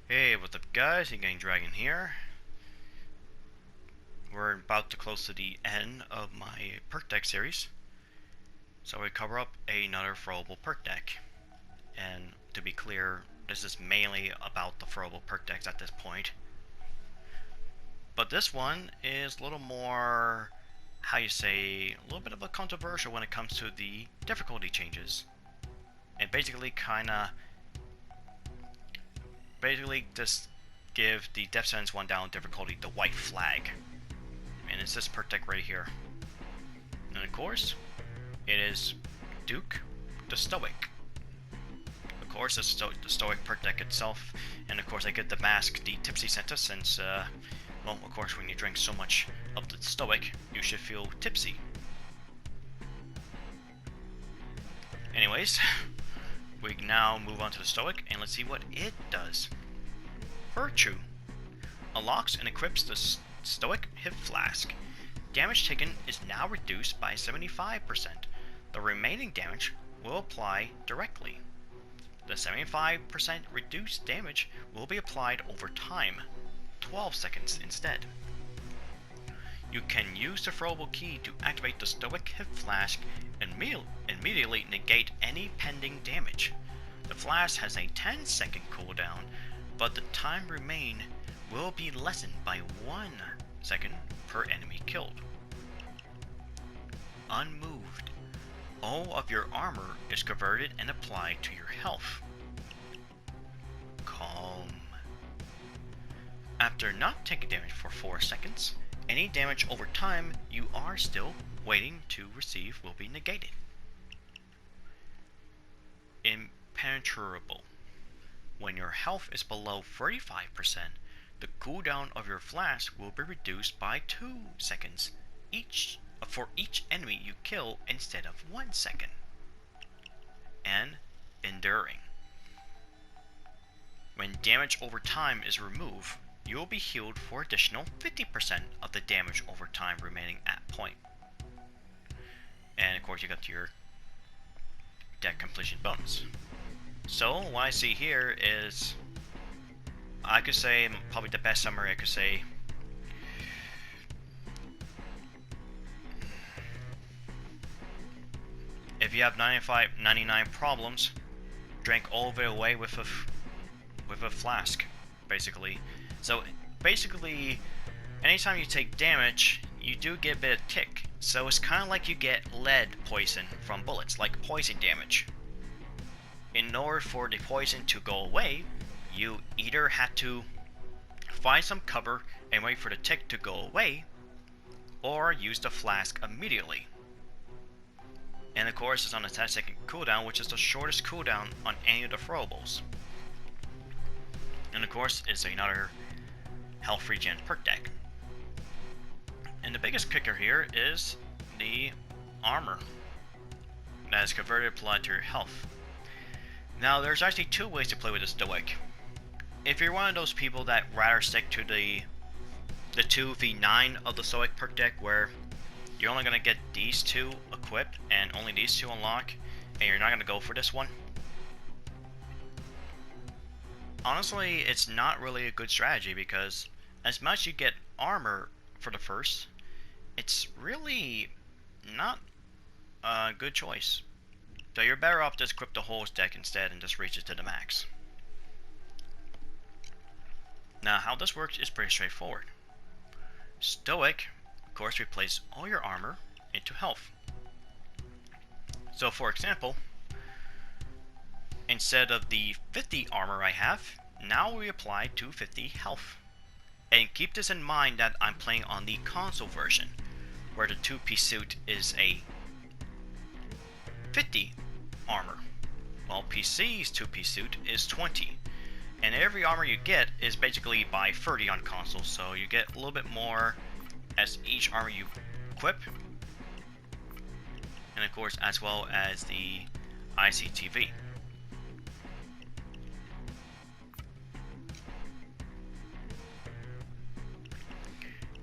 Hey, what's up guys, Gang Dragon here. We're about to close to the end of my perk deck series. So we cover up another throwable perk deck. And to be clear, this is mainly about the throwable perk decks at this point. But this one is a little more, a little bit of a controversial when it comes to the difficulty changes. And basically just give the Death Sentence 1 down difficulty the white flag. And it's this perk deck right here. And of course, it is Duke the Stoic. Of course, it's the Stoic perk deck itself. And of course, I get the mask, the Tipsy Santa, since, well, of course, when you drink so much of the Stoic, you should feel tipsy. Anyways, we now move on to the Stoic, and let's see what it does. Virtue unlocks and equips the Stoic Hip Flask. Damage taken is now reduced by 75%. The remaining damage will apply directly. The 75% reduced damage will be applied over time, 12 seconds instead. You can use the throwable key to activate the Stoic Hip Flask and immediately negate any pending damage. The flask has a 10-second cooldown, but the time remain will be lessened by 1 second per enemy killed. Unmoved. All of your armor is converted and applied to your health. Calm. After not taking damage for 4 seconds, any damage over time you are still waiting to receive will be negated. Impenetrable. When your health is below 35%, the cooldown of your flask will be reduced by 2 seconds for each enemy you kill instead of 1 second. And enduring. When damage over time is removed, you will be healed for additional 50% of the damage over time remaining at point. And of course you got your deck completion bonus. So what I see here is, I could say, probably the best summary I could say. If you have 99 problems, drink all of it away with a flask, basically. So basically, anytime you take damage, you do get a bit of tick. So it's kind of like you get lead poison from bullets, like poison damage. In order for the poison to go away, you either had to find some cover and wait for the tick to go away, or use the flask immediately. And of course it's on a 10-second cooldown, which is the shortest cooldown on any of the throwables. And of course it's another health regen perk deck. And the biggest kicker here is the armor that is converted applied to your health. Now there's actually 2 ways to play with the Stoic. If you're one of those people that rather stick to the 2v9 of the Stoic perk deck, where you're only going to get these 2 equipped and only these 2 unlock, and you're not going to go for this one, honestly it's not really a good strategy, because as much as you get armor for the first, it's really not a good choice. So you're better off just equip the whole deck instead and just reach it to the max. Now how this works is pretty straightforward. Stoic, of course, replaces all your armor into health. So for example, instead of the 50 armor I have, now we apply 250 health. And keep this in mind that I'm playing on the console version, where the 2-piece suit is a 50 armor, while PC's 2-piece suit is 20. And every armor you get is basically by 30 on console, so you get a little bit more as each armor you equip. And of course, as well as the ICTV.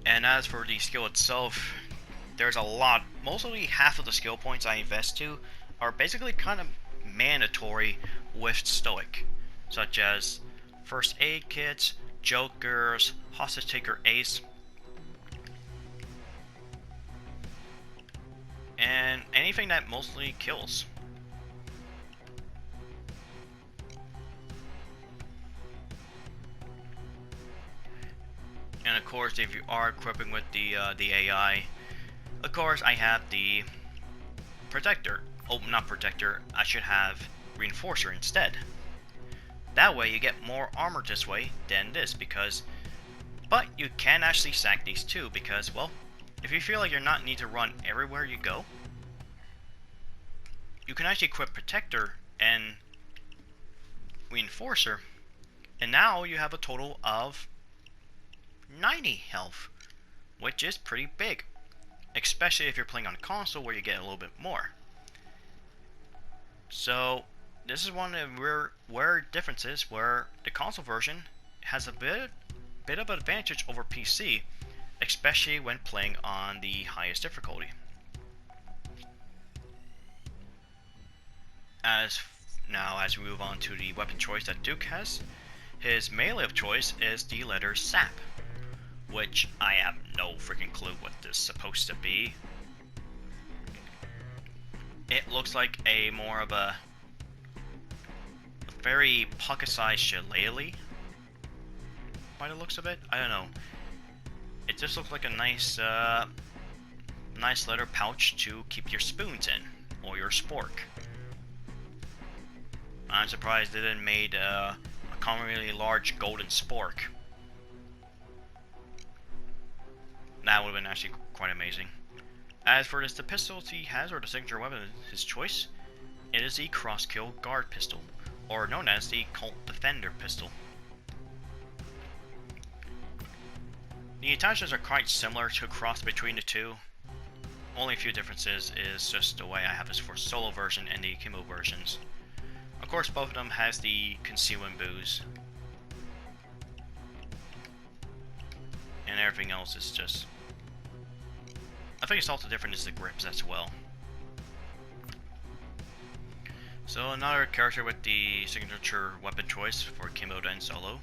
And as for the skill itself, there's a lot. Mostly half of the skill points I invest to are basically kind of mandatory with Stoic, such as first aid kits, jokers, hostage taker ace, and anything that mostly kills. And of course, if you are equipping with the AI, of course I have the protector. Oh, not protector. I should have reinforcer instead. That way you get more armor this way than this, because... But you can actually sack these too, because, well, if you feel like you're not need to run everywhere you go, you can actually equip protector and reinforcer, and now you have a total of 90 health, which is pretty big, especially if you're playing on console where you get a little bit more. So this is one of the rare differences where the console version has a bit of an advantage over PC, especially when playing on the highest difficulty. As we move on to the weapon choice that Duke has, his melee of choice is the letter SAP, which I have no freaking clue what this is supposed to be. It looks like a more of a very pocket-sized shillelagh by the looks of it. I don't know. It just looks like a nice leather pouch to keep your spoons in, or your spork. I'm surprised they didn't made a commonly large golden spork. That would have been actually quite amazing. As for the pistol he has, or the signature weapon of his choice, it is the Crosskill Guard pistol, or known as the Colt Defender pistol. The attachments are quite similar to a cross between the two. Only a few differences is just the way I have this for solo version and the Kimbo versions. Of course, both of them has the concealment booze, and everything else is just... I think it's also different is the grips as well. So another character with the signature weapon choice for Kimbo and solo.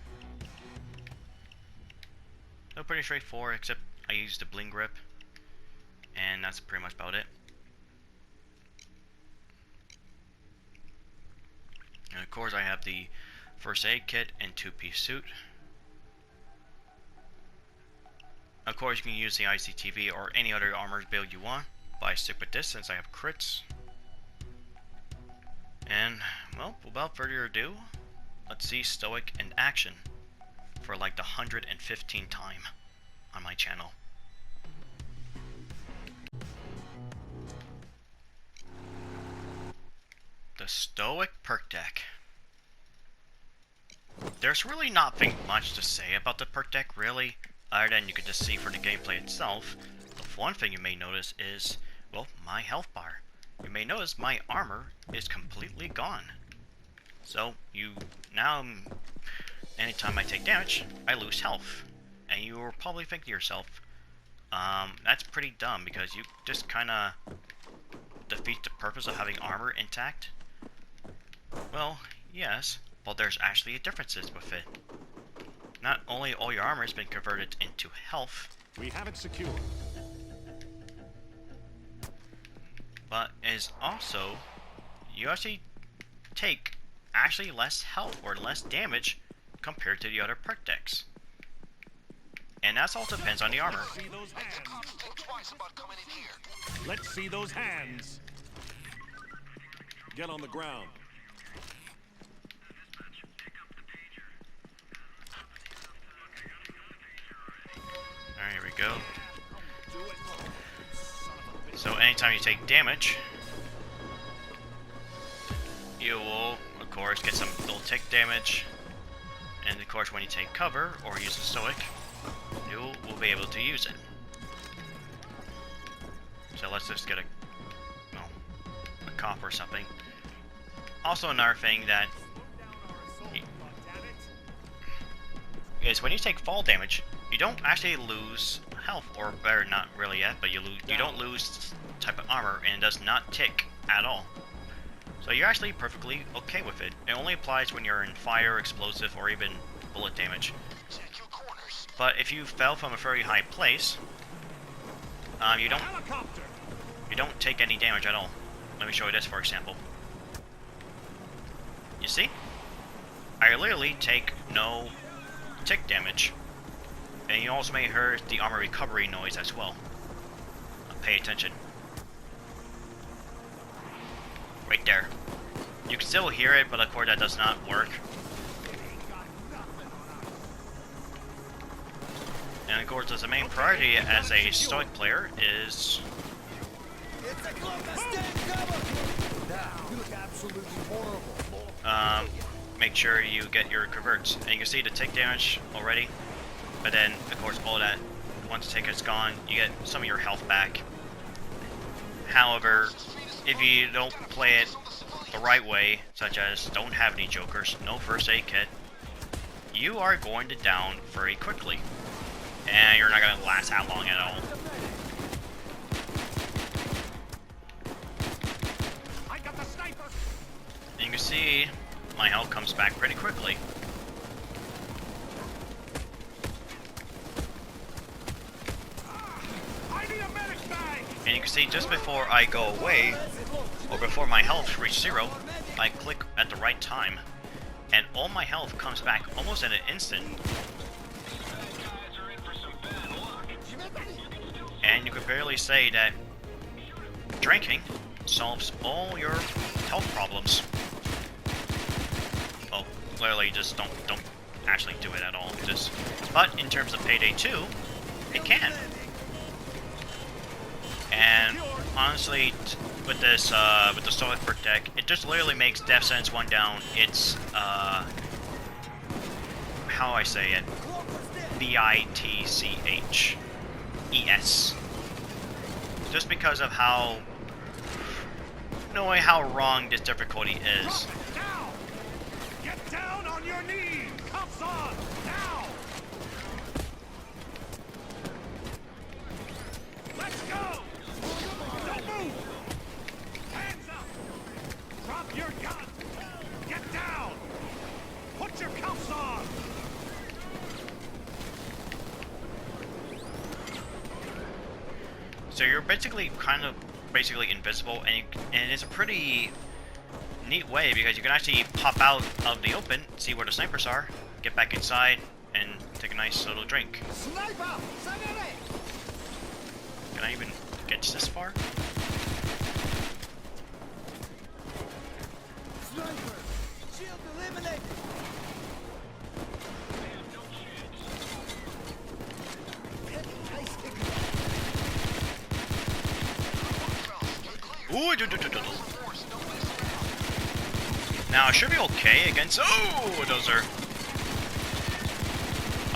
So pretty straightforward, except I use the bling grip, and that's pretty much about it. And of course I have the first aid kit and two-piece suit. Of course you can use the ICTV or any other armor build you want, but I stick with this since I have crits. And, well, without further ado, let's see Stoic in action for like the 115th time on my channel. The Stoic perk deck. There's really nothing much to say about the perk deck, really, other than you can just see from the gameplay itself. But one thing you may notice is, well, my health bar. You may notice my armor is completely gone. So, now, anytime I take damage, I lose health. And you will probably think to yourself, that's pretty dumb, because you just kinda defeat the purpose of having armor intact. Well, yes, but there's actually differences with it. Not only all your armor has been converted into health, we have it secured, but is also, you actually take less health or less damage compared to the other perk decks. And that all depends on the armor. Let's see those hands. Get on the ground. Alright, here we go. So anytime you take damage, you will, of course, get some little tick damage. And of course, when you take cover or use a Stoic, you will be able to use it. So let's just get a cop or something. Also, another thing that is when you take fall damage, you don't actually lose health, or better, not really yet, but you don't lose type of armor, and it does not tick at all. So you're actually perfectly okay with it. It only applies when you're in fire, explosive, or even bullet damage. But if you fell from a very high place, you don't take any damage at all. Let me show you this, for example. You see? I literally take no tick damage. And you also may hear the armor recovery noise as well. Pay attention. Right there. You can still hear it, but of course that does not work. And of course, as a main priority as a Stoic player is... make sure you get your converts. And you can see the tick damage already. But then, of course, all that, once the tick is gone, you get some of your health back. However, if you don't play it the right way, such as don't have any jokers, no first aid kit, you are going to down very quickly. And you're not going to last that long at all. I got the sniper. And you can see my health comes back pretty quickly. And you can see just before I go away, or before my health reaches 0, I click at the right time, and all my health comes back almost in an instant. And you could barely say that drinking solves all your health problems. Well, clearly just don't actually do it at all. But in terms of Payday 2, it can. And honestly, with this, with the Stoic perk deck, it just literally makes Death Sentence 1 down. It's, how I say it, BITCHES. Just because of how, knowing how wrong this difficulty is. Get down on your knees! Cuffs on! Now! Let's go! Don't move! Hands up! Drop your gun! Get down! Put your cuffs on! So you're basically invisible, and it's a pretty neat way because you can actually pop out of the open, see where the snipers are, get back inside, and take a nice little drink. Can I even get this far? Ooh, now I should be okay against. Oh, a dozer.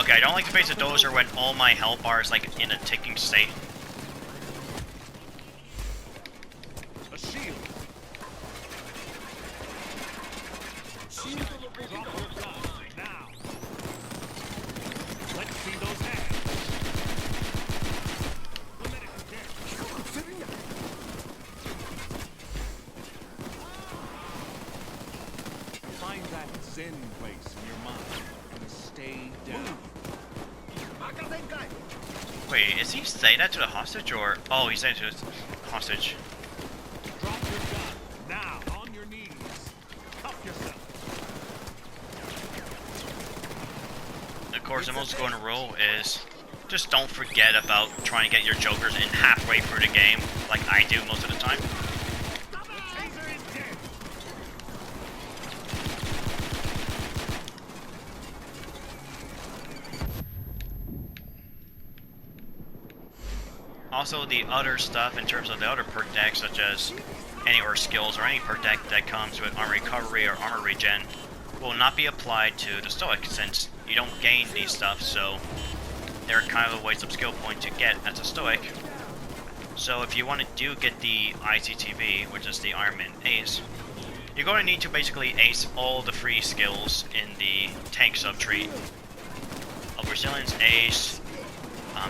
Okay, I don't like to face a dozer when all my health bar is like in a ticking state. A shield. Now. Let's see those hands. Find that zen place in your mind and stay down. Wait, is he saying that to the hostage or? Oh, he's saying it to the hostage. Drop your gun now on your knees. Cuff yourself. Of course, the most going rule is just don't forget about trying to get your jokers in halfway through the game, like I do most of the time. Also, the other stuff in terms of the other perk decks, such as any or skills or any perk deck that comes with armor recovery or armor regen, will not be applied to the Stoic since you don't gain these stuff, so they're kind of a waste of skill point to get as a Stoic. So if you want to get the ICTV, which is the Iron Man Ace, you're going to need to basically ace all the free skills in the tank subtree of Resilience Ace,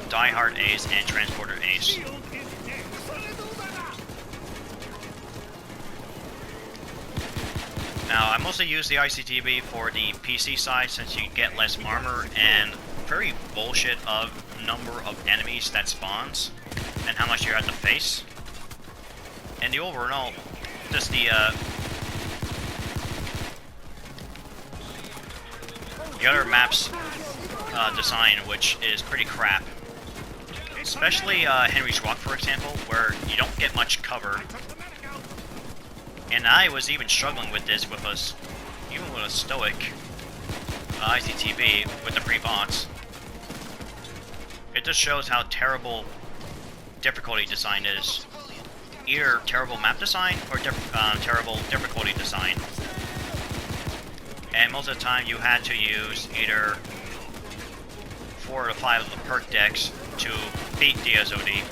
Die Hard Ace, and Transporter Ace. Now, I mostly use the ICTV for the PC side since you get less armor and very bullshit of number of enemies that spawns and how much you have to face. And the overall, just the other map's design, which is pretty crap. Especially Henry's Rock, for example, where you don't get much cover. And I was even struggling with this with even with a Stoic ICTV with the pre-bots. It just shows how terrible difficulty design is. Either terrible map design or terrible difficulty design. And most of the time you had to use either 4 to 5 of the perk decks to beat DSOD.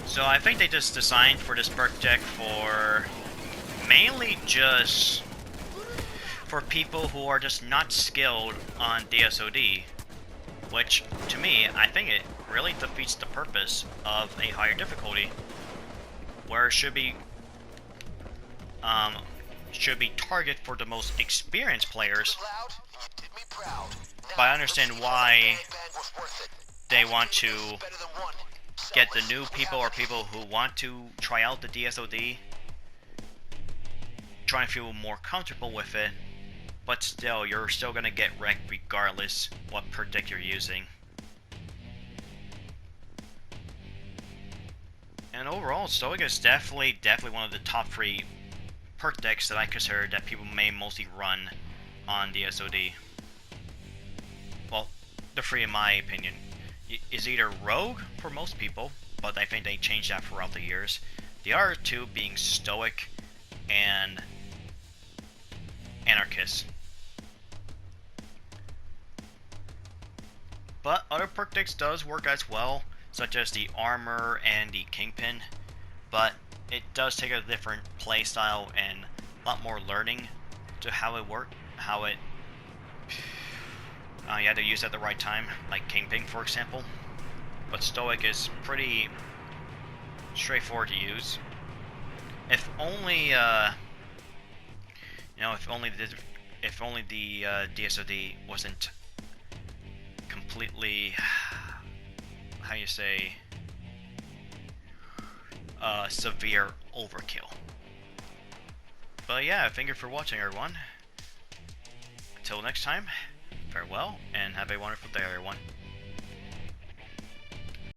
So I think they just designed for this perk deck for mainly just for people who are just not skilled on DSOD, which to me, I think it really defeats the purpose of a higher difficulty, where it should be targeted for the most experienced players. But I understand why they want to get the new people or people who want to try out the DSOD, trying to feel more comfortable with it, but still, you're still gonna get wrecked regardless what perk deck you're using. And overall, Stoic is definitely one of the top 3 perk decks that I consider that people may mostly run on DSOD. Well, the 3 in my opinion. Is either Rogue for most people, but I think they changed that throughout the years. The other 2 being Stoic and Anarchist. But other perk decks does work as well, such as the Armor and the Kingpin, but it does take a different playstyle and a lot more learning to how it works, you have to use it at the right time, like Kingpin for example. But Stoic is pretty straightforward to use. If only, if only the DSOD wasn't completely, how you say, severe overkill. But yeah, thank you for watching, everyone. Until next time, farewell, and have a wonderful day, everyone.